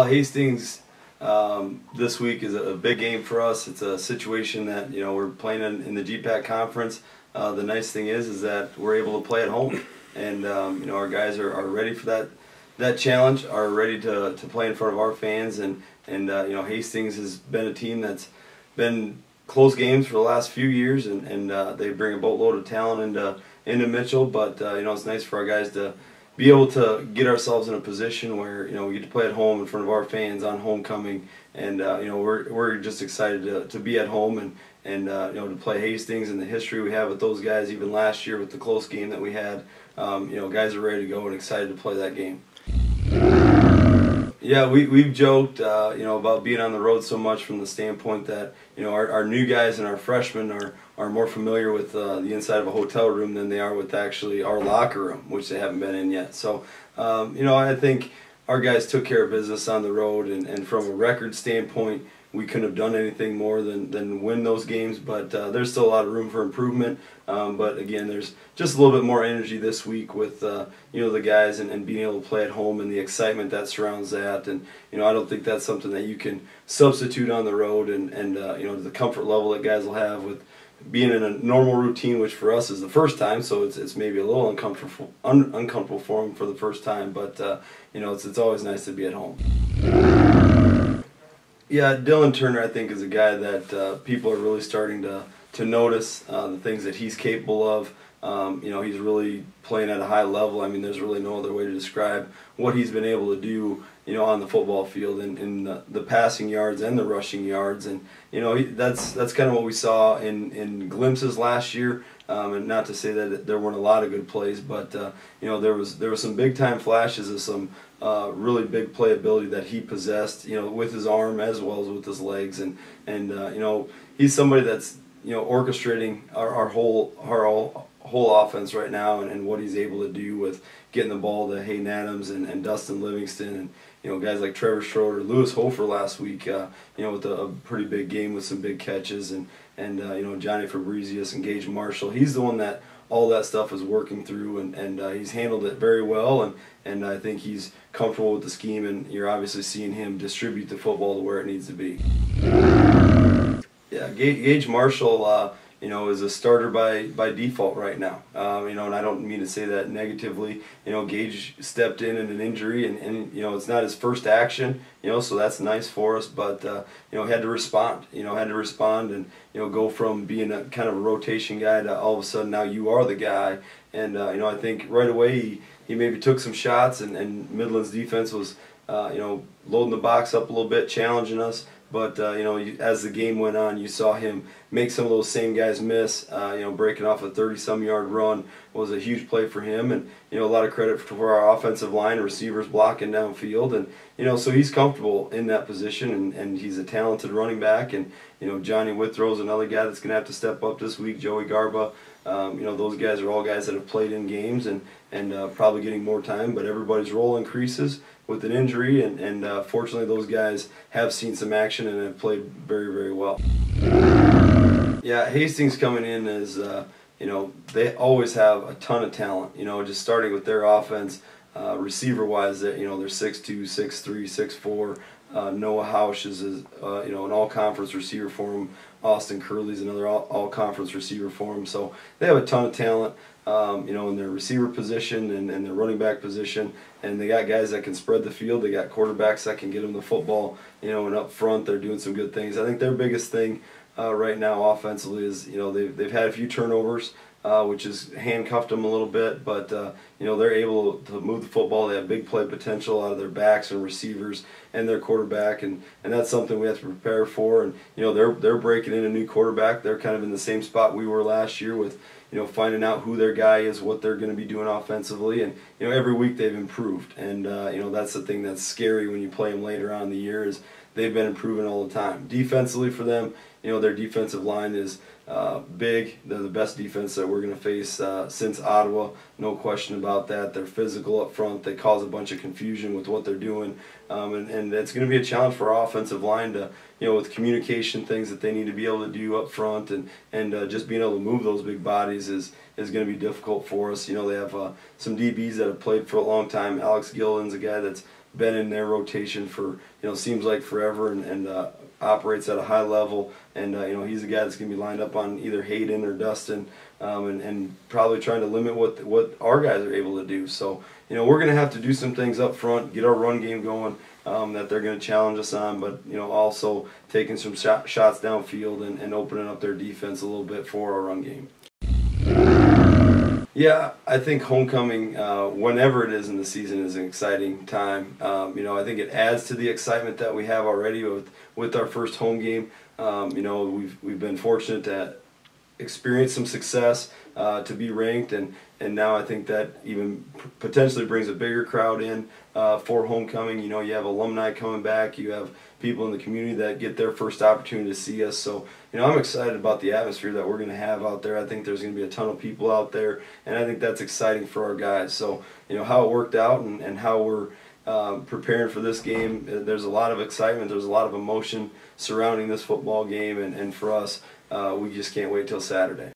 Well, Hastings this week is a big game for us. It's a situation that we're playing in the GPAC conference. The nice thing is that we're able to play at home, and our guys are ready for that challenge. Are ready to play in front of our fans, and Hastings has been a team that's been close games for the last few years, and they bring a boatload of talent into Mitchell. But it's nice for our guys to be able to get ourselves in a position where we get to play at home in front of our fans on homecoming, and we're just excited to be at home and to play Hastings and the history we have with those guys. Even last year with the close game that we had, guys are ready to go and excited to play that game. Yeah, we've joked about being on the road so much from the standpoint that our new guys and our freshmen are more familiar with the inside of a hotel room than they are with actually our locker room, which they haven't been in yet. So I think our guys took care of business on the road, and from a record standpoint, we couldn't have done anything more than win those games, but there's still a lot of room for improvement. But again, there's just a little bit more energy this week with the guys and being able to play at home and the excitement that surrounds that. And I don't think that's something that you can substitute on the road, and the comfort level that guys will have with being in a normal routine, which for us is the first time, so it's maybe a little uncomfortable for them for the first time. But it's always nice to be at home. Yeah, Dylan Turner, I think, is a guy that people are really starting to notice the things that he's capable of. He's really playing at a high level. I mean, there's really no other way to describe what he's been able to do, on the football field in the passing yards and the rushing yards. And that's kind of what we saw in glimpses last year. And not to say that there weren't a lot of good plays, but there was some big time flashes of some really big playability that he possessed, with his arm as well as with his legs, and he's somebody that's orchestrating our whole offense right now, and what he's able to do with getting the ball to Hayden Adams and Dustin Livingston, and guys like Trevor Schroeder, Lewis Hofer last week, with a pretty big game with some big catches, and Johnny Fabrizius and Gage Marshall. He's the one that all that stuff is working through, and he's handled it very well, and I think he's comfortable with the scheme, and you're obviously seeing him distribute the football to where it needs to be. Yeah, Gage Marshall, is a starter by default right now. And I don't mean to say that negatively. Gage stepped in an injury, and it's not his first action. So that's nice for us. But had to respond. And go from being a kind of a rotation guy to all of a sudden now you are the guy. And I think right away he maybe took some shots, and Midland's defense was loading the box up a little bit, challenging us. But as the game went on, you saw him make some of those same guys miss. Breaking off a 30-some yard run was a huge play for him, and a lot of credit for our offensive line and receivers blocking downfield. And so he's comfortable in that position, and he's a talented running back. And Johnny Withrow's another guy that's going to have to step up this week. Joey Garba. Those guys are all guys that have played in games and probably getting more time, but everybody's role increases with an injury, and fortunately those guys have seen some action and have played very, very well. Yeah, Hastings coming in as, they always have a ton of talent, just starting with their offense, receiver-wise, they're 6'2", 6'3", 6'4". Noah Hausch is an all-conference receiver for him. Austin Curley's another all-conference receiver for him. So they have a ton of talent, in their receiver position and their running back position. And they got guys that can spread the field. They got quarterbacks that can get them the football, and up front they're doing some good things. I think their biggest thing right now offensively is, they've had a few turnovers, which has handcuffed them a little bit, but they're able to move the football. They have big play potential out of their backs and receivers and their quarterback, and that's something we have to prepare for. And they're breaking in a new quarterback. They're kind of in the same spot we were last year with finding out who their guy is, what they're going to be doing offensively, and every week they've improved. And that's the thing that's scary when you play them later on in the year, is they've been improving all the time. Defensively for them, their defensive line is big. They're the best defense that we're going to face since Ottawa, no question about that. They're physical up front. They cause a bunch of confusion with what they're doing, and it's going to be a challenge for our offensive line to, with communication things that they need to be able to do up front, and just being able to move those big bodies is going to be difficult for us. They have some DBs that have played for a long time. Alex Gillen's a guy that's been in their rotation for, seems like forever, and operates at a high level. And he's a guy that's going to be lined up on either Hayden or Dustin, and probably trying to limit what our guys are able to do. So we're going to have to do some things up front, get our run game going, that they're going to challenge us on, but also taking some shots downfield and opening up their defense a little bit for our run game. Yeah, I think homecoming, whenever it is in the season, is an exciting time. I think it adds to the excitement that we have already with our first home game. We've been fortunate to experience some success, to be ranked, and now I think that even potentially brings a bigger crowd in for homecoming. You have alumni coming back, you have people in the community that get their first opportunity to see us. So I'm excited about the atmosphere that we're going to have out there. I think there's going to be a ton of people out there, and I think that's exciting for our guys. So how it worked out and how we're preparing for this game, there's a lot of excitement, there's a lot of emotion surrounding this football game, and for us, we just can't wait till Saturday.